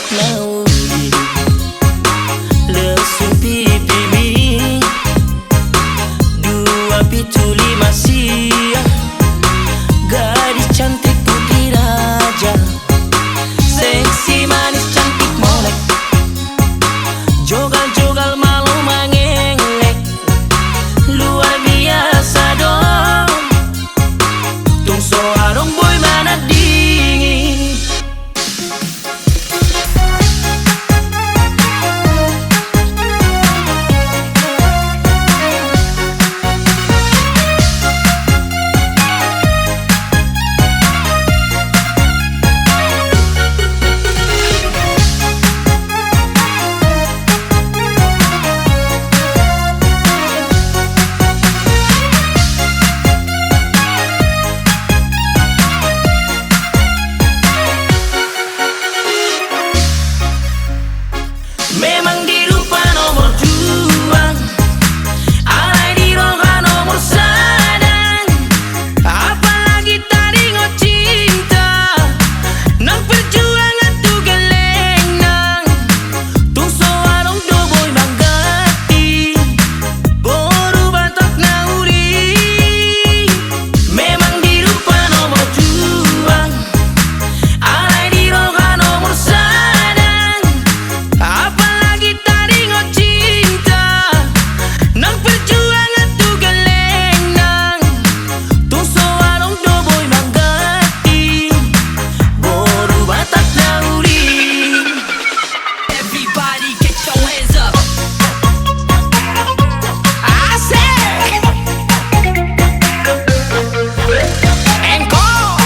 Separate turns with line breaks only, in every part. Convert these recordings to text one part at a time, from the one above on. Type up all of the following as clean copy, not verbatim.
batak nauli lesung pipi mi 275 sia gadis cantik putri raja seksi manis cantik molek jogal-jogal malu mengelek luar biasa dong tung soarong boy mana dingin memang di rupa nomor 2 alay di roga nomor sadang apalagi tadi ngot cinta nang perjuangan tu geleng nang tung soarong do boy manggati boru batak nauri memang di rupa nomor 2 alay di roga nomor sadang apalagi tadi ngot cinta nang perjuangan tu geleng nang tung soarong do boy manggati boru batak nauri.
Everybody get your hands up.
Asik Encore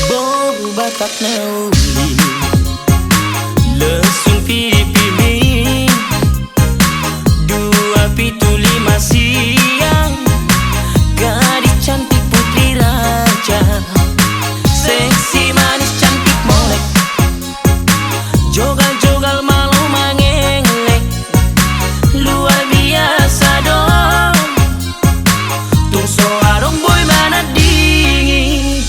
boru batak nauli lesung pipi mi 275 siang gadis cantik putri raja seksi manis cantik molek jogal-jogal malu mengelek luar biasa dong tung soarong boy mana dingin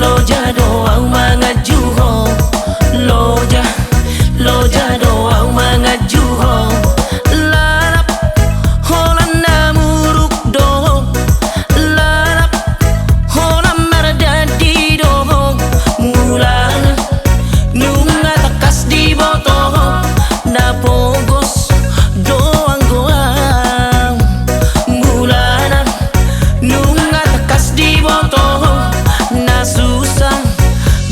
loja doang mangajuho, loja doang mangajuho. Lalap holan namuruk doh, lalap holan merdadi doh. Mulana nunga takas di botoh, napogos doang goang. Mulana nunga takas di botoh, na susah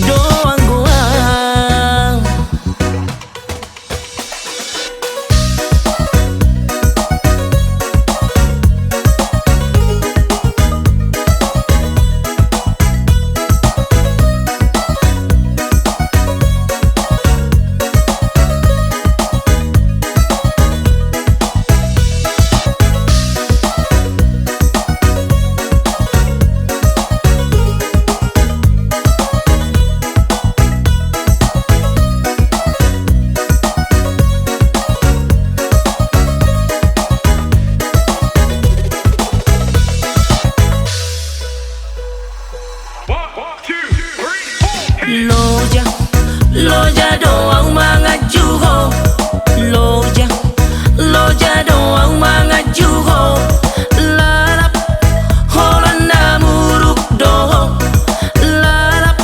doang goang. Loja doang mangajuho, loja doang mangajuho. Lalap holan namuruk doh, lalap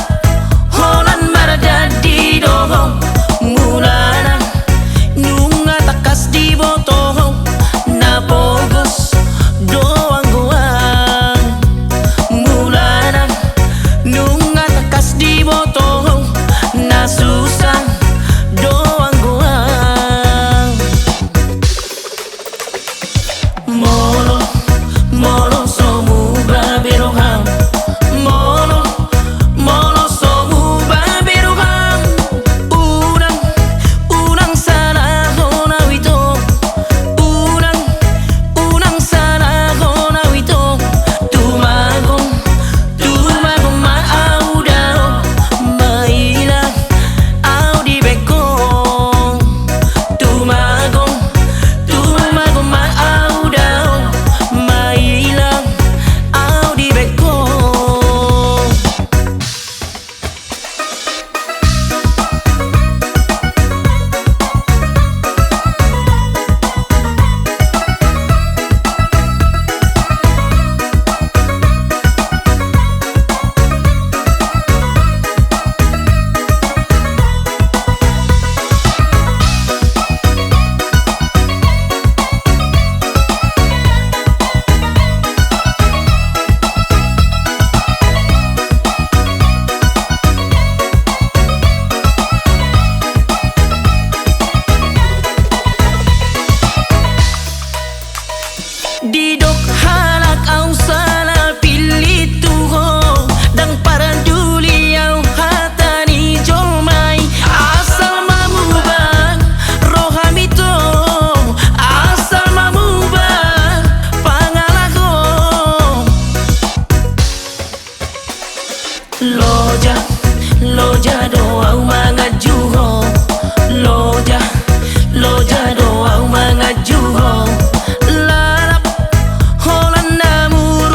holan merdadi doh. Mulana nunga takas di botoh, napogos doang goang. Mulana nunga takas di botoh, na susah doang goang. Molo somu baberoham, molo somu baberoham. Unang sana hona wito, unang sana hona wito. Tumagong maaudaw, maila di bekong. Tumagong maaudaw, mailang di bekong. Didok halak au salah pilih tuho, dan paraduli au hatani jomai. Asal mamubah rohamito, asal mamubah pangalago. Loja doang mangajuho, loja doang mangajuho. Lalap holan namuruk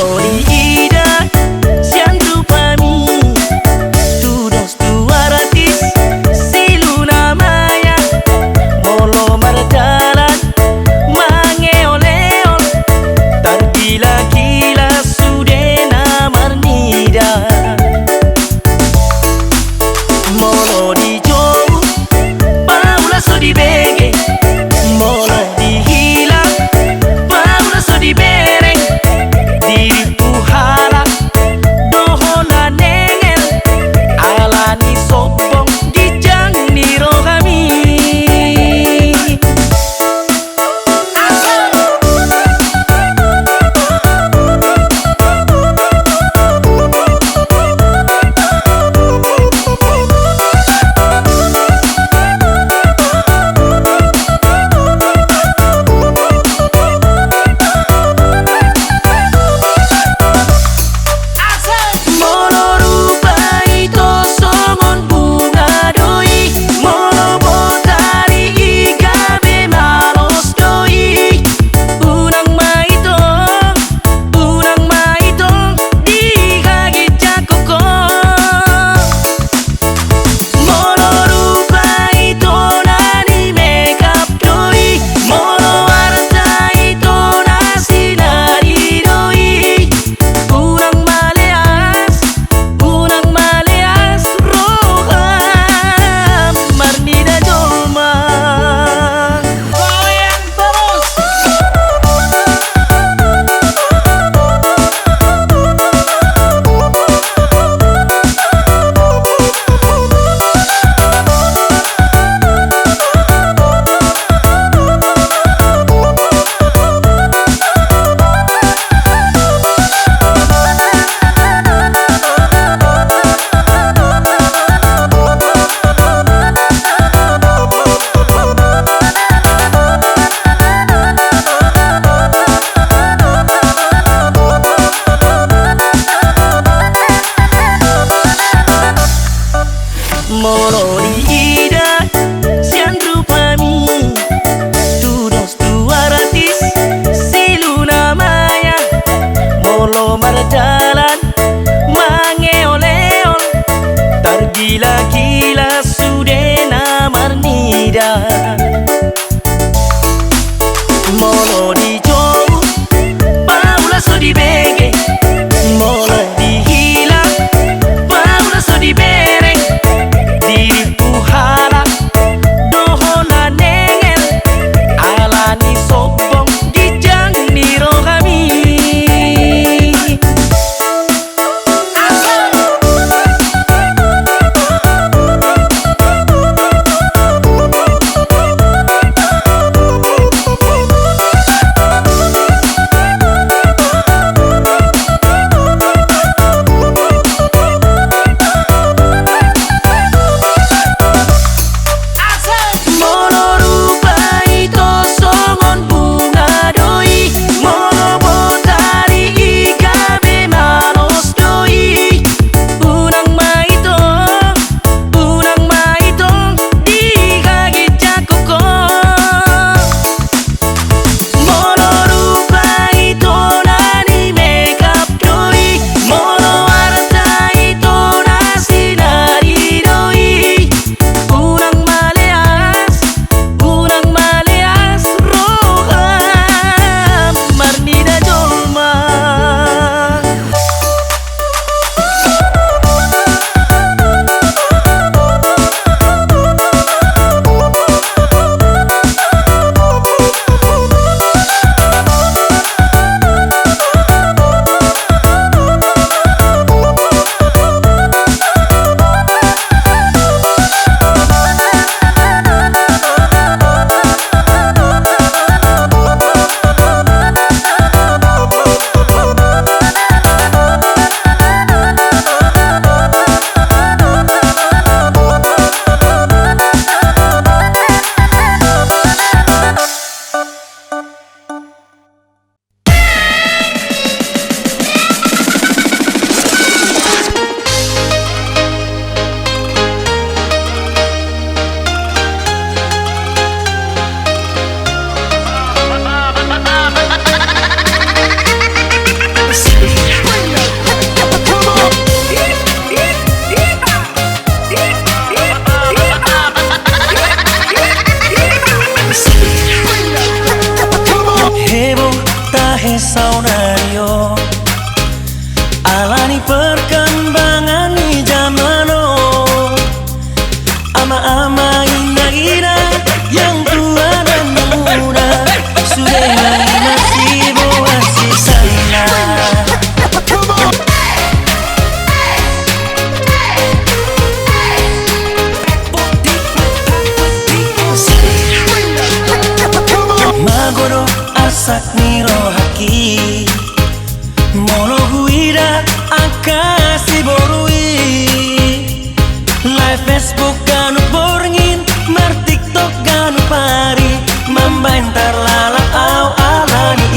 Molo di ida sian rupami tu dos tu aratis siluna maya molo mardalan mangeoleol tergila-gila sudena marnida molo di jauh paula so di bege molo di hilap paula so di bereng diri uhala dohona nengel alani sobong di jang ni rohami molo rupa itu songon bunga doi molo botari ikabe maros doi unang maitong di kaki cakoko molo rupa itu nani makeup doi molo warna itu nasi nari doi unang maleas roham marnida joma goyang terus molo di ida sian rupami tu dos tu aratis siluna maya molo mardalan mangeoleol tergila-gila sudena marnida molo di jauh paula so di bege molo di hilap paula so di bereng diri uhala dohona nengel alani sobong di jang ni rohami Alani perkembangan di zaman ama-ama indah-indah yang tua dan muda sudah masih masih sana. Magodo asak niro haki molo huida akasi borui live Facebook kanu borngin mar TikTok kanu pari mambain tarlala au alani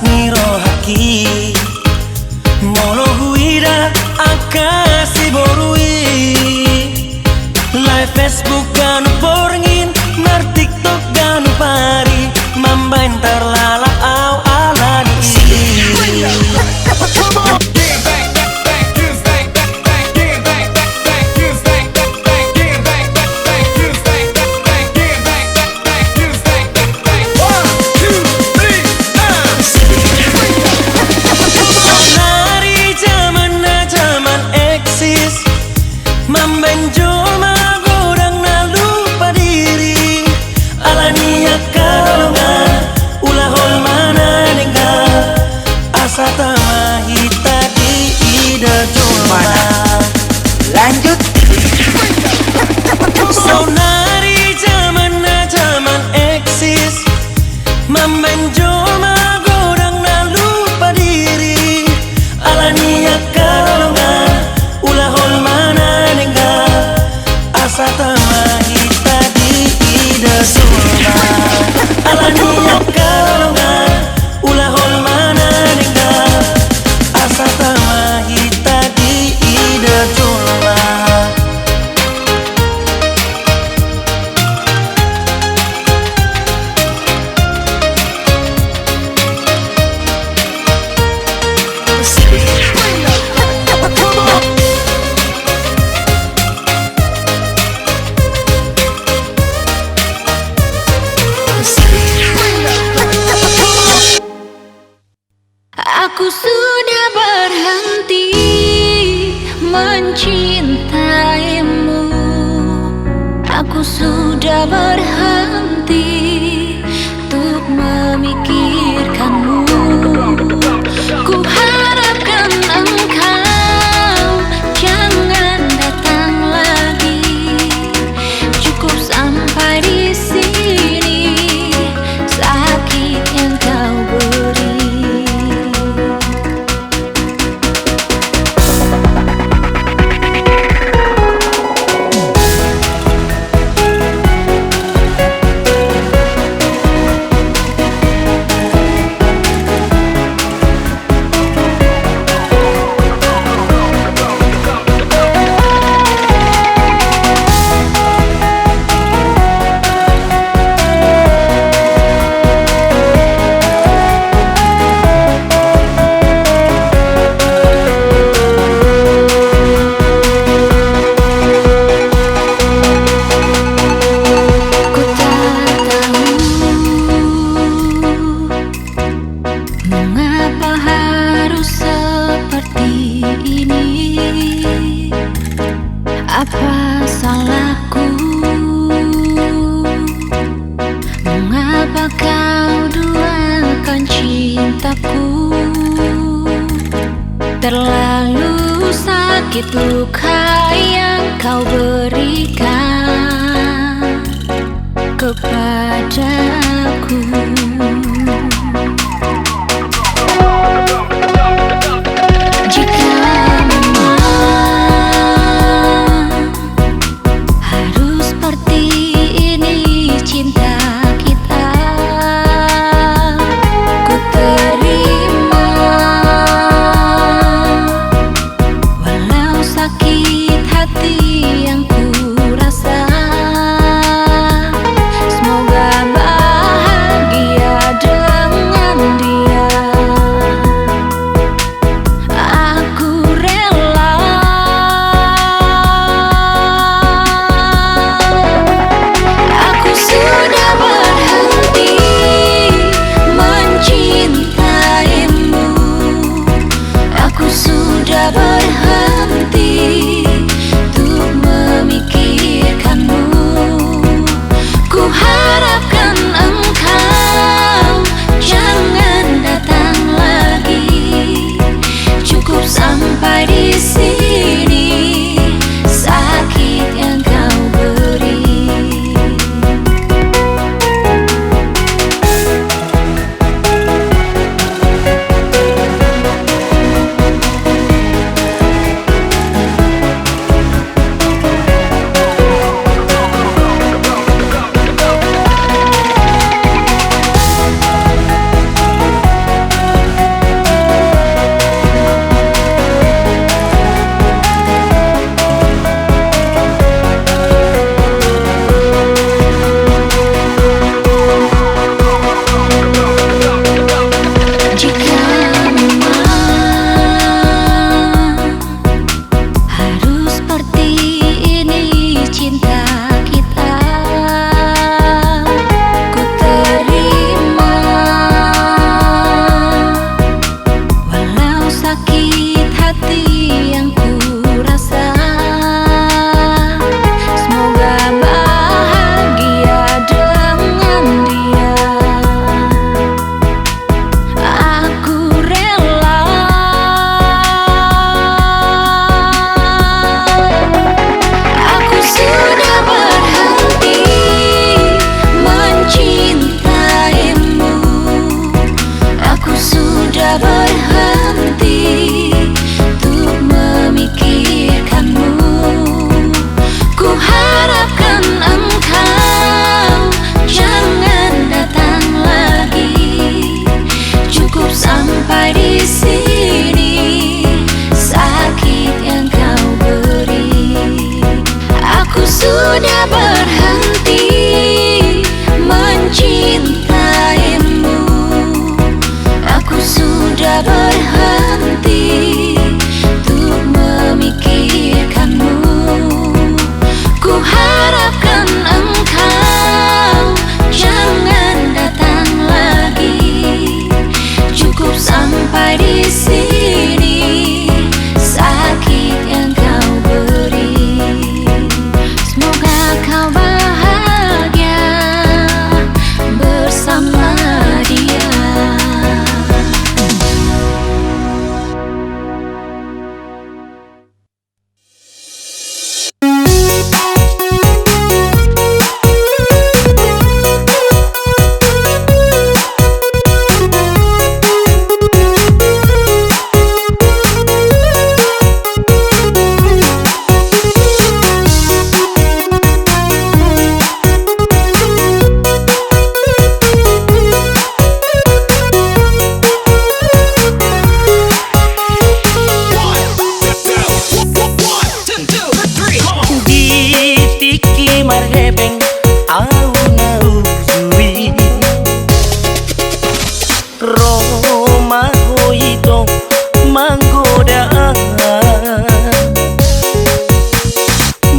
niro haki molo huida akasi borui live Facebook kanu borngin mar TikTok kanu pari mambain tarlala au alani
lanjut.
Sonari zaman eksis mamben joma godang na lupa diri alania kalongan ulah hol mana nengga asa tamahita di ida soma alania kalongan ulah hol mana nengga asa tamahita di ida soma.
Aku sudah berhenti mencintaimu. Aku sudah berhenti untuk memikirkanmu. Ku harapkan engkau jangan datang lagi. Cukup sampai di sini sakit yang kau beri. sakit luka yang kau berikan kepadaku. Jika memang harus seperti ini cinta kita, ku terima walau sakit hati yang ku rasa. Semoga bahagia dengan dia. Aku rela. Aku sudah berhenti mencintaimu. Aku sudah berhenti untuk memikirkanmu. Ku harapkan engkau jangan datang lagi. Cukup sampai di sini sakit yang kau beri. Jika memang harus seperti ini cinta kita, ku terima walau sakit hati yang ku rasa. Semoga bahagia dengan dia. Aku rela. Aku sudah berhenti mencintaimu. Aku sudah berhenti untuk memikirkanmu. Ku harapkan engkau jangan datang lagi. Cukup sampai di sini sakit yang kau beri. Aku sudah berhenti mencintaimu. Aku sudah berhenti untuk memikirkanmu. Ku harapkan engkau jangan datang lagi. Cukup sampai di sini sakit yang kau beri. Semoga kau bahagia bersama dia.
Ditiki marhebeng au nau zui Roma hoito manggoda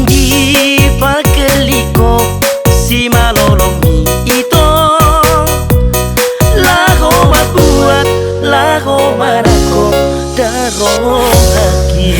di pakeliko si malolomi ito laho buat laho marako daro haki.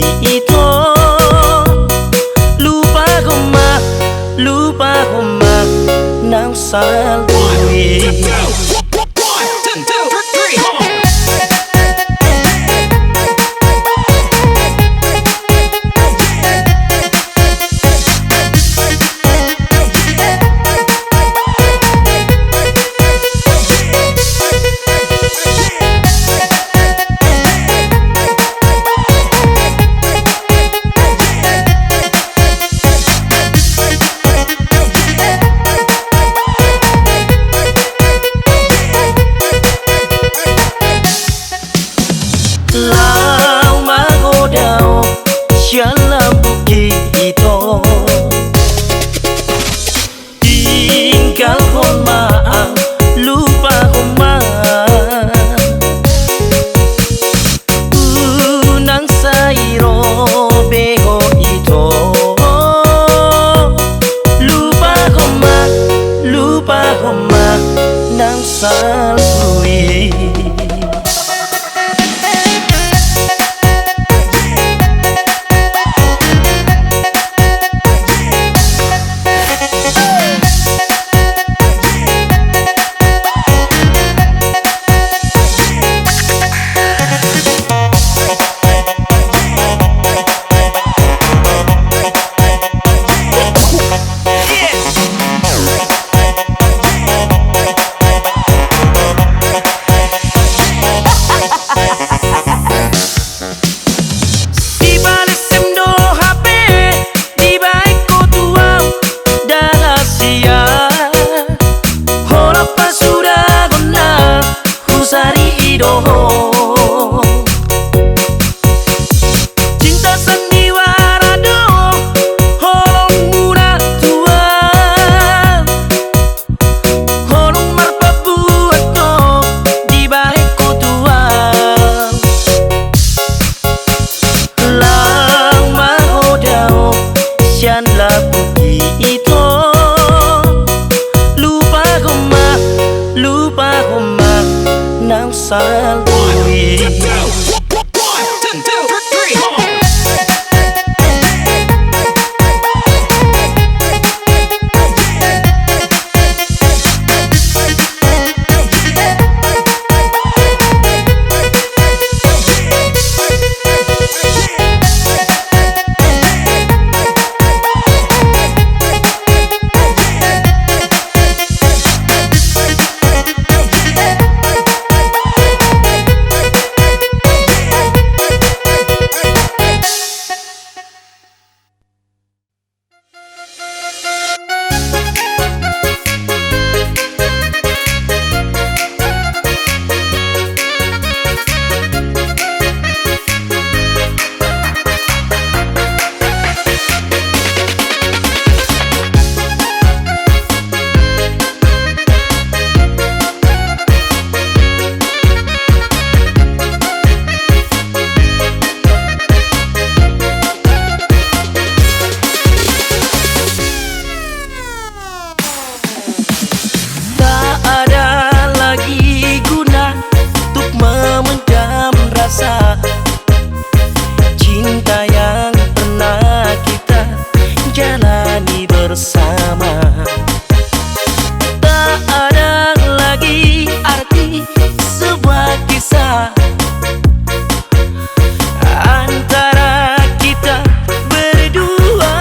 begitu. Lupa koma nang salui. Lau magodao dalam bukit itu, tinggal kon maaf, lupa kon maaf. Nang sairo bego itu, lupa kon maaf nang salui. Cinta sandiwara do holong muda tua, holong marpabuat to di balik tua. Lang mahodao sian labu itu, lupa koma nang salui. Cinta yang pernah kita jalani bersama, tak ada lagi arti sebuah kisah antara kita berdua.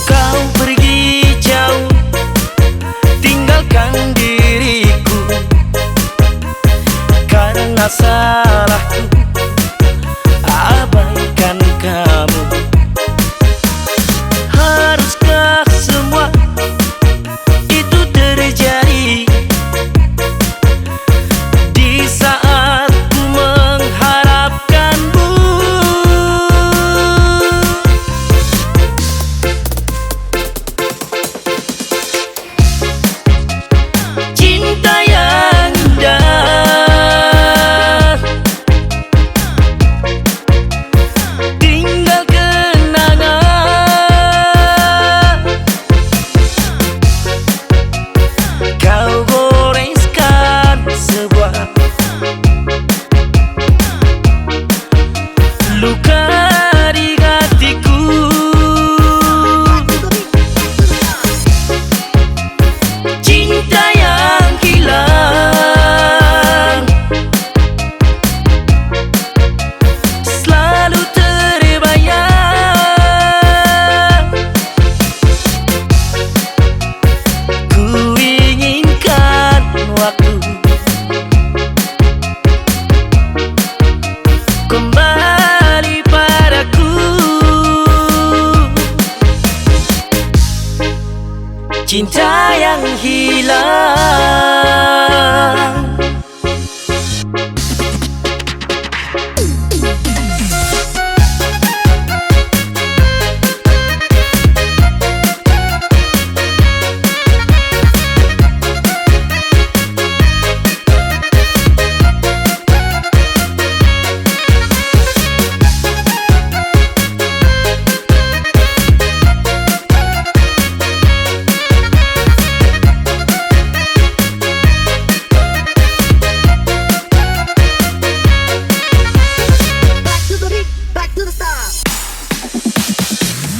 Kau pergi jauh, tinggalkan diriku karena salahku abaikan kamu. Haruskah semua itu terjadi di saat ku mengharapkanmu? Cinta yang indah cinta yang hilang.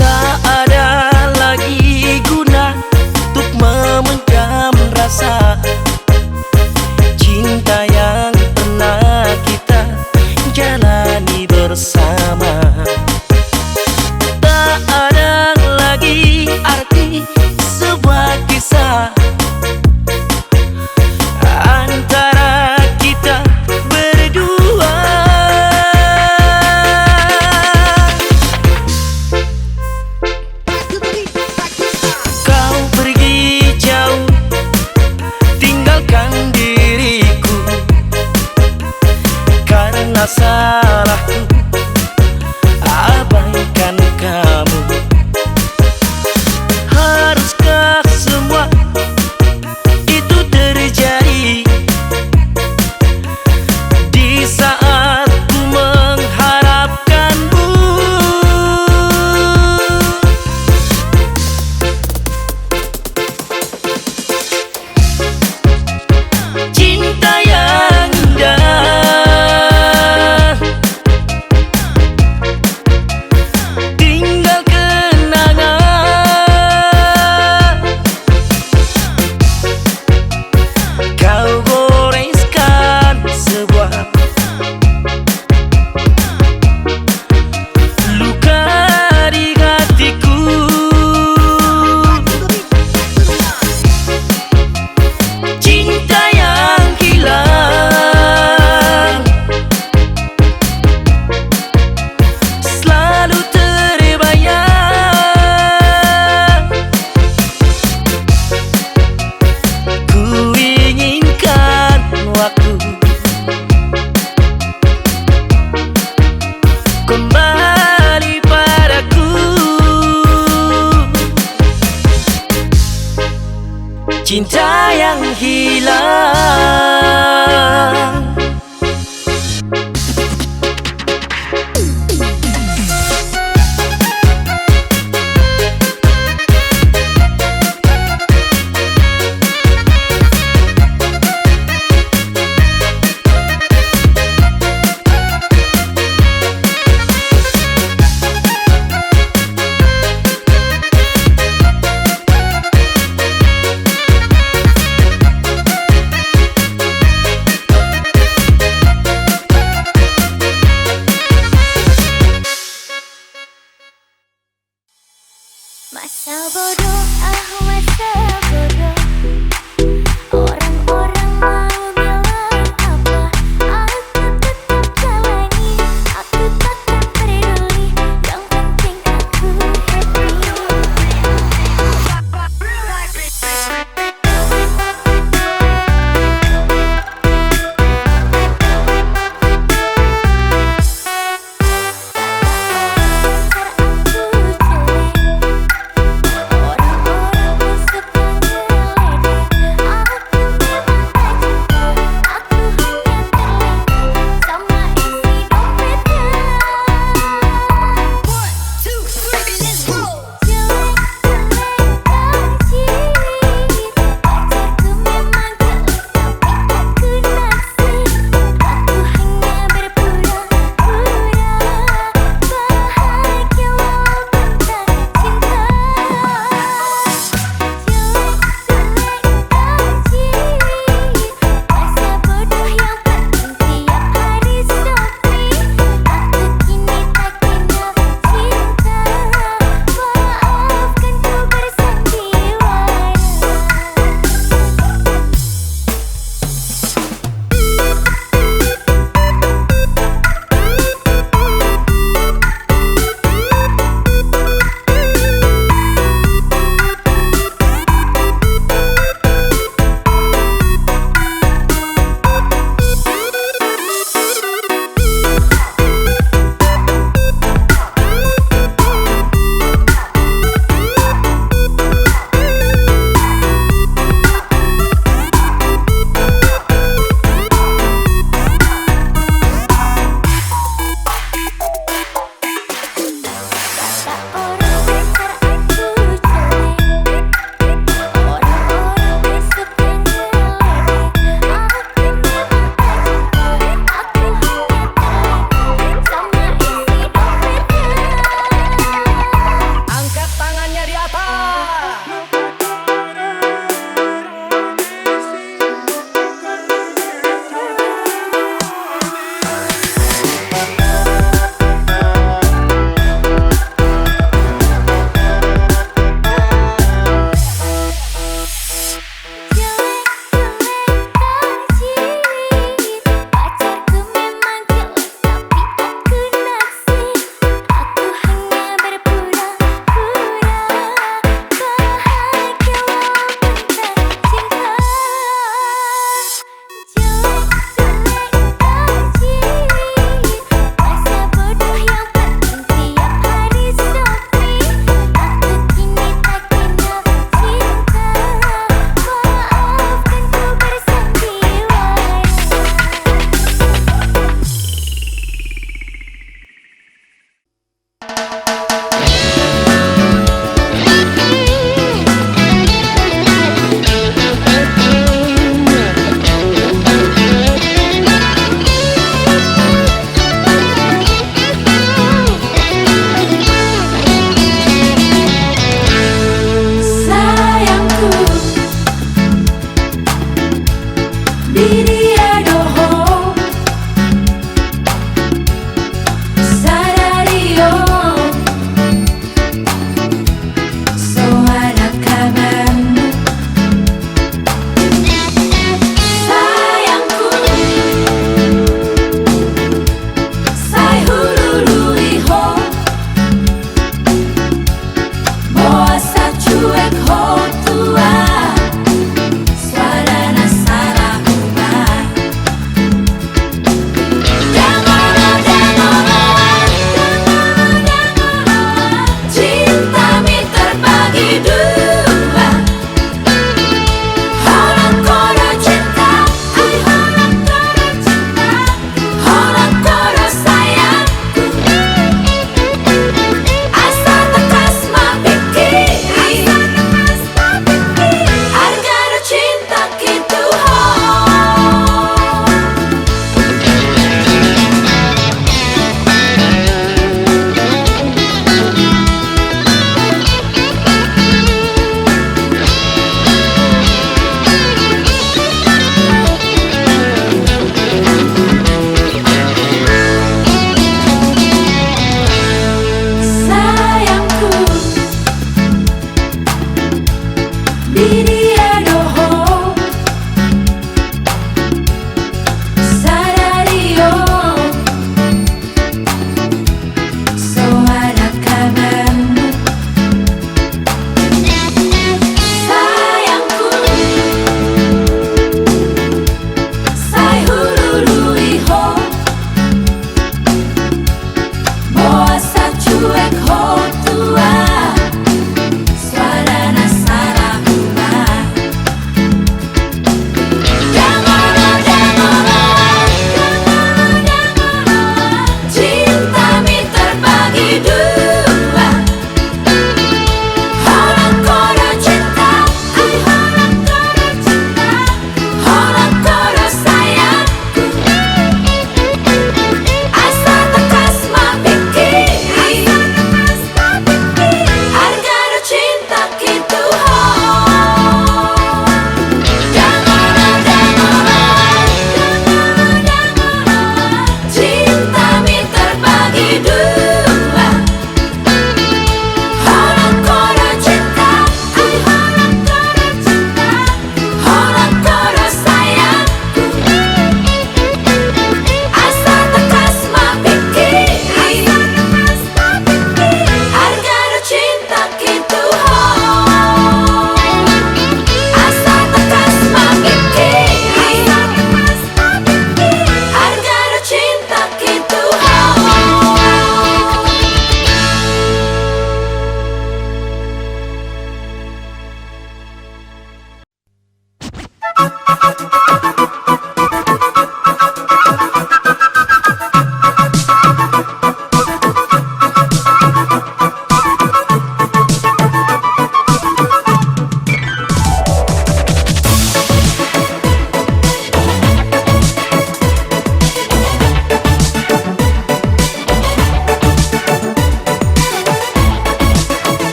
Tak ada lagi guna untuk memendam rasa cinta yang pernah kita jalani bersama. Tak ada lagi arti sebuah kisah antara kita berdua. Kau pergi jauh, tinggalkan diriku karena salahku abaikan kamu. Haruskah semua itu terjadi di saat ku mengharapkanmu? Cinta yang indah tinggal kenangan. Kau goreskan sebuah luka di hatiku. Cinta yang hilang selalu terbayang. Ku inginkan waktu kembali padaku. Cinta yang hilang